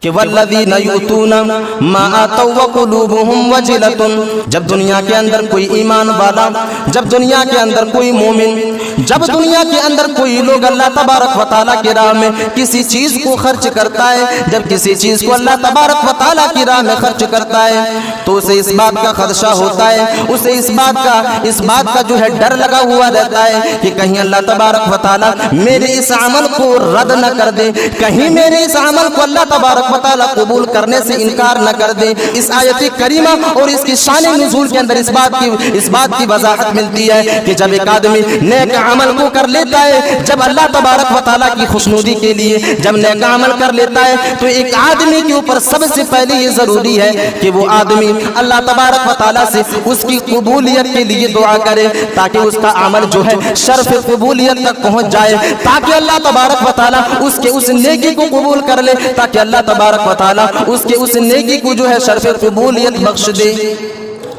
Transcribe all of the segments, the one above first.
کہ والذین یؤتون ما آتوا وقلوبهم وجلۃ، جب دنیا کے اندر کوئی ایمان والا، جب دنیا کے اندر کوئی مومن، جب دنیا کے اندر کوئی لوگ اللہ تبارک و تعالیٰ کی راہ میں کسی چیز کو خرچ کرتا ہے، جب کسی چیز کو اللہ تبارک و تعالیٰ کی راہ میں خرچ کرتا ہے تو اسے اس بات کا خدشہ ہوتا ہے، اسے اس بات کا جو ہے ڈر لگا ہوا رہتا ہے کہ کہیں اللہ تبارک و تعالیٰ میرے اس عمل کو رد نہ کر دے، کہیں میرے اس عمل کو اللہ تبارک و تعالیٰ قبول کرنے سے انکار نہ کر دے۔ اس آیت کریمہ اور اس کی شان نزول کے اندر اس بات کی وضاحت ملتی ہے کہ جب ایک آدمی نیک عمل کو کر لیتا ہے، جب اللہ تبارک و تعالیٰ کی خوشنودی کے لیے جب نیک عمل کر لیتا ہے تو ایک آدمی کے اوپر سب سے پہلے یہ ضروری ہے کہ وہ آدمی اللہ تبارک و تعالیٰ سے اس کی قبولیت کے لیے دعا کرے، تاکہ اس کا عمل جو ہے شرف قبولیت تک پہنچ جائے، تاکہ اللہ تبارک و تعالیٰ اس نیکی کو قبول کر لے، تاکہ اللہ تبارک و تعالیٰ اس نیکی کو جو ہے شرف قبولیت بخش دے۔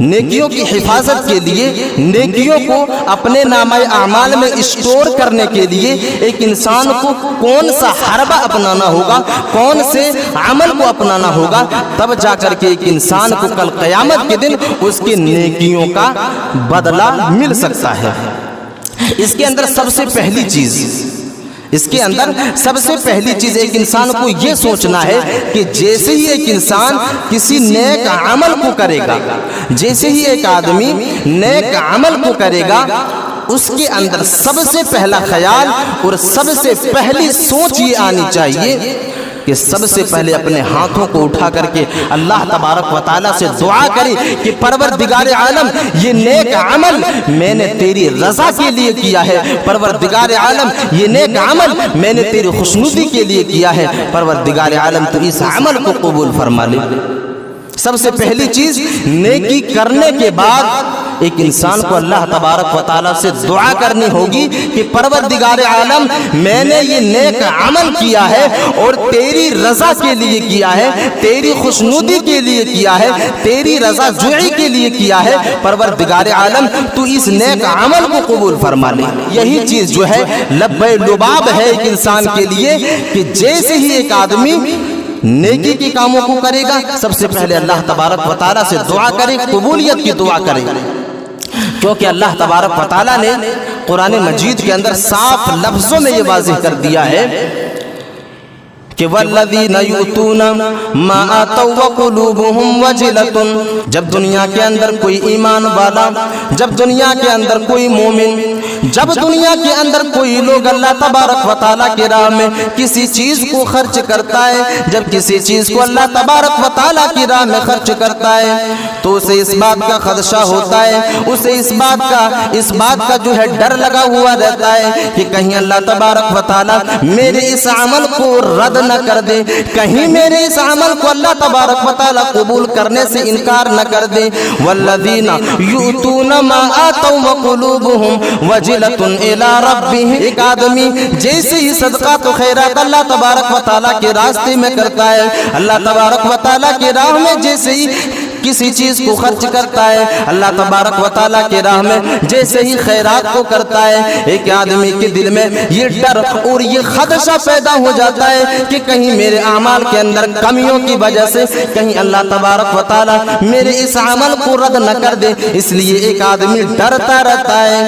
نیکیوں کی حفاظت کے لیے، نیکیوں کو اپنے نامہ اعمال میں اسٹور کرنے کے لیے ایک انسان کو کون سا حربہ اپنانا ہوگا، کون سے عمل کو اپنانا ہوگا، تب جا کر کے ایک انسان کو کل قیامت کے دن اس کی نیکیوں کا بدلہ مل سکتا ہے۔ اس کے اندر سب سے پہلی چیز ایک انسان کو یہ سوچنا ہے کہ جیسے ہی ایک انسان کسی نیک عمل کو کرے گا، جیسے ہی ایک آدمی نیک عمل کو کرے گا، اس کے اندر سب سے پہلا خیال اور سب سے پہلی سوچ یہ آنی چاہیے کہ سب سے پہلے اپنے ہاتھوں کو اٹھا کر کے اللہ تبارک و تعالیٰ سے دعا کرے کہ پروردگار عالم یہ نیک عمل میں نے تیری رضا کے لیے کیا ہے، پروردگار عالم یہ نیک عمل میں نے تیری خوشنودی کے لیے کیا ہے، پروردگار عالم تو اس عمل کو قبول فرما لے۔ سب سے پہلی چیز نیکی کرنے کے بعد ایک انسان کو اللہ تبارک و تعالیٰ سے دعا کرنی ہوگی کہ پروردگار عالم میں نے یہ نیک عمل کیا ہے اور تیری رضا کے لیے کیا ہے، تیری خوشنودی کے لیے کیا ہے، تیری رضا جوئی کے لیے کیا ہے، پروردگار عالم تو اس نیک عمل کو قبول فرما لے۔ یہی چیز جو ہے لبے لباب ہے ایک انسان کے لیے کہ جیسے ہی ایک آدمی نیکی کے کاموں کو کرے گا سب سے پہلے اللہ تبارک و تعالیٰ سے دعا کرے، قبولیت کی دعا کرے، کیونکہ اللہ تبارک و تعالیٰ نے قرآن مجید کے اندر صاف لفظوں میں یہ واضح کر دیا ہے کہ والذین یؤتون ما آتوا وقلوبهم وجلۃ، جب دنیا کے اندر کوئی ایمان والا، جب دنیا کے اندر کوئی مومن، جب دنیا کے اندر کوئی لوگ اللہ تبارک و تعالیٰ کی راہ میں کسی چیز کو خرچ کرتا ہے، جب کسی چیز کو اللہ تبارک و تعالیٰ کی راہ میں خرچ کرتا ہے تو اسے اس بات کا خدشہ ہوتا ہے، اسے اس بات کا جو ہے ڈر لگا ہوا رہتا ہے کہ کہیں اللہ تبارک و تعالیٰ میرے اس عمل کو رد نہ کر دے، کہیں میرے اس عمل کو اللہ تبارک و تعالیٰ قبول کرنے سے انکار نہ کر دے۔ والذین یؤتون ما آتوا وقلوبهم وجلۃ الی ربهم، ایک آدمی جیسے ہی صدقات و خیرات اللہ تبارک و تعالیٰ کے راستے میں کرتا ہے، اللہ تبارک و تعالیٰ کے راہ میں جیسے ہی کسی چیز کو خرچ کرتا ہے، اللہ تبارک و تعالیٰ کے راہ میں جیسے ہی خیرات کو کرتا ہے، ایک آدمی کے دل میں یہ ڈر اور یہ خدشہ پیدا ہو جاتا ہے کہ کہیں میرے اعمال کے اندر کمیوں کی وجہ سے کہیں اللہ تبارک و تعالیٰ میرے اس عمل کو رد نہ کر دے، اس لیے ایک آدمی ڈرتا رہتا ہے،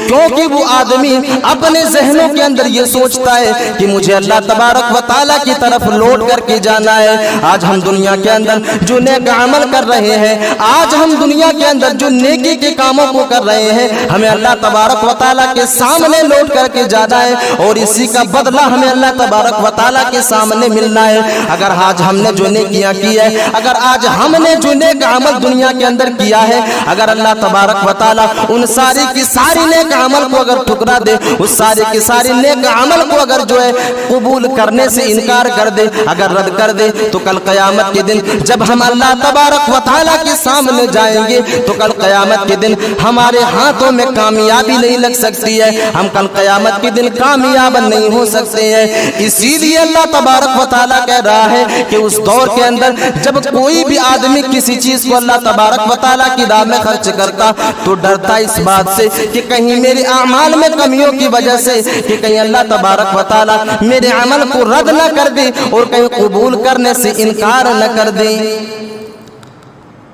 کیونکہ وہ آدمی اپنے ذہنوں کے اندر یہ سوچتا ہے کہ مجھے اللہ تبارک و تعالیٰ کی طرف لوٹ کر کے جانا ہے۔ آج ہم دنیا کے اندر جو نیک عمل کر رہے ہیں، آج ہم دنیا کے اندر جو نیکی کے کاموں کو کر رہے ہیں، ہمیں اللہ تبارک و تعالیٰ کے سامنے لوٹ کر کے جانا ہے اور اسی کا بدلہ ہمیں اللہ تبارک و تعالیٰ کے سامنے ملنا ہے۔ اگر آج ہم نے جو نیکیاں کی ہے، اگر آج ہم نے جو نیک عمل دنیا کے اندر کیا ہے، اگر اللہ تبارک و تعالیٰ ان ساری کی ساری نیک عمل کو اگر ٹھکرا دے، اس سارے کی ساری نیک عمل کو اگر جو ہے قبول کرنے سے انکار کر دے، اگر رد کر دے، تو کل قیامت کے دن جب ہم اللہ تبارک و تعالیٰ کے سامنے جائیں گے تو کل قیامت کے دن ہمارے ہاتھوں میں کامیابی نہیں لگ سکتی ہے، ہم کل قیامت کے دن کامیاب نہیں ہو سکتے ہیں۔ اسی لیے اللہ تبارک و تعالیٰ کہہ رہا ہے کہ اس دور کے اندر جب کوئی بھی آدمی کسی چیز کو اللہ تبارک و تعالیٰ کی راہ میں خرچ کرتا تو ڈرتا اس بات سے کہ کہیں میرے اعمال میں کمیوں کی وجہ سے کہ کہیں اللہ تبارک و تعالیٰ میرے عمل کو رد نہ کر دے اور کہیں قبول کرنے سے انکار نہ کر دے۔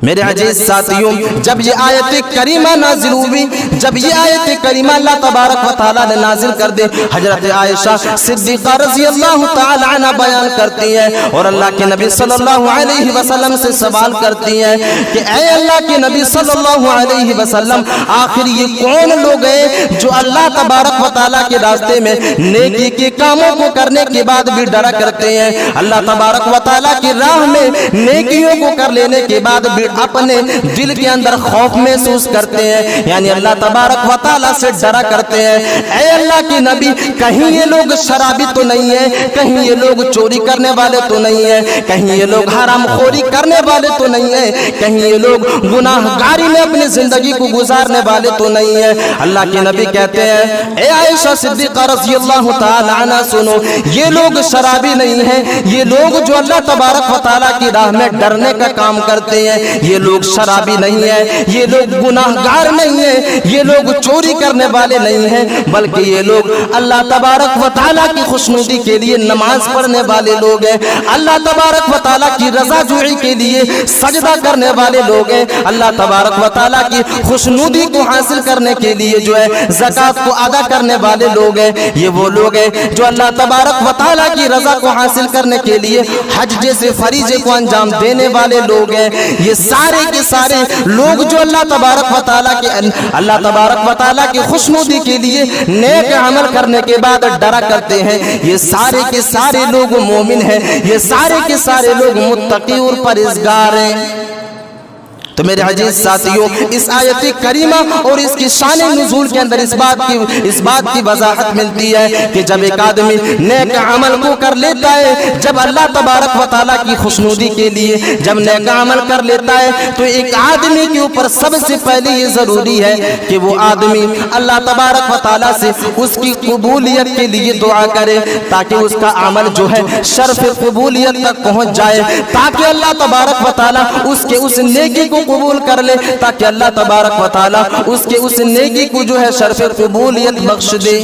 میرے عزیز ساتھیوں، جب یہ آیت کریمہ نازل ہوئی، جب یہ آیت کریمہ اللہ تبارک و تعالیٰ نے نازل کر دے، حضرت عائشہ صدیقہ رضی اللہ تعالیٰ عنہ بیان کرتی ہے اور اللہ کے نبی صلی اللہ علیہ وسلم سے سوال کرتی ہے کہ اے اللہ کے نبی صلی اللہ علیہ وسلم، آخر یہ کون لوگ ہیں جو اللہ تبارک و تعالیٰ کے راستے میں نیکی کے کاموں کو کرنے کے بعد بھی ڈرا کرتے ہیں، اللہ تبارک و تعالیٰ کی راہ میں نیکیوں کو کر لینے کے بعد بھی اپنے دل کے اندر خوف محسوس کرتے ہیں، یعنی اللہ تبارک و تعالیٰ سے ڈرا کرتے ہیں۔ اے اللہ کے نبی، کہیں یہ لوگ شرابی تو نہیں ہیں، کہیں یہ لوگ چوری کرنے والے تو نہیں ہیں، کہیں یہ لوگ حرام خوری کرنے والے تو نہیں ہیں، کہیں یہ لوگ گناہ گاری میں اپنی زندگی کو گزارنے والے تو نہیں ہیں۔ اللہ کے نبی کہتے ہیں اے عائشہ صدیقہ رضی اللہ تعالی عنہ، سنو، یہ لوگ شرابی نہیں ہیں، یہ لوگ جو اللہ تبارک و تعالیٰ کی راہ میں ڈرنے کا کام کرتے ہیں، یہ لوگ شرابی نہیں ہیں، یہ لوگ گناہ گار نہیں ہیں، یہ لوگ چوری کرنے والے نہیں ہیں، بلکہ یہ لوگ اللہ تبارک و تعالیٰ کی خوشنودی کے لیے نماز پڑھنے والے لوگ ہیں، اللہ تبارک و تعالیٰ کی رضا جوئی کے لیے سجدہ کرنے والے لوگ ہیں، اللہ تبارک و تعالیٰ کی خوشنودی کو حاصل کرنے کے لیے جو ہے زکوٰۃ کو ادا کرنے والے لوگ ہیں، یہ وہ لوگ ہیں جو اللہ تبارک و تعالیٰ کی رضا کو حاصل کرنے کے لیے حج جیسے فریضے کو انجام دینے والے لوگ ہیں۔ یہ سارے کے سارے لوگ جو اللہ تبارک و تعالیٰ کی خوشنودی کے لیے نیک عمل کرنے کے بعد ڈرا کرتے ہیں، یہ سارے کے سارے لوگ مومن ہیں، یہ سارے کے سارے لوگ متقی اور پرہیزگار ہیں۔ تو میرے عزیز ساتھیوں، اس آیت کریمہ اور اس کی شان نزول کے اندر اس بات کی وضاحت ملتی ہے کہ جب ایک آدمی نیک عمل کو کر لیتا ہے، جب اللہ تبارک و تعالیٰ کی خوشنودی کے لیے جب نیک عمل کر لیتا ہے تو ایک آدمی کے اوپر سب سے پہلے یہ ضروری ہے کہ وہ آدمی اللہ تبارک و تعالیٰ سے اس کی قبولیت کے لیے دعا کرے، تاکہ اس کا عمل جو ہے شرف قبولیت تک پہنچ جائے، تاکہ اللہ تبارک و تعالیٰ اس نیکی کو قبول کر لے، تاکہ اللہ تبارک و تعالیٰ اس نیکی کو جو ہے شرف قبولیت بخش دے۔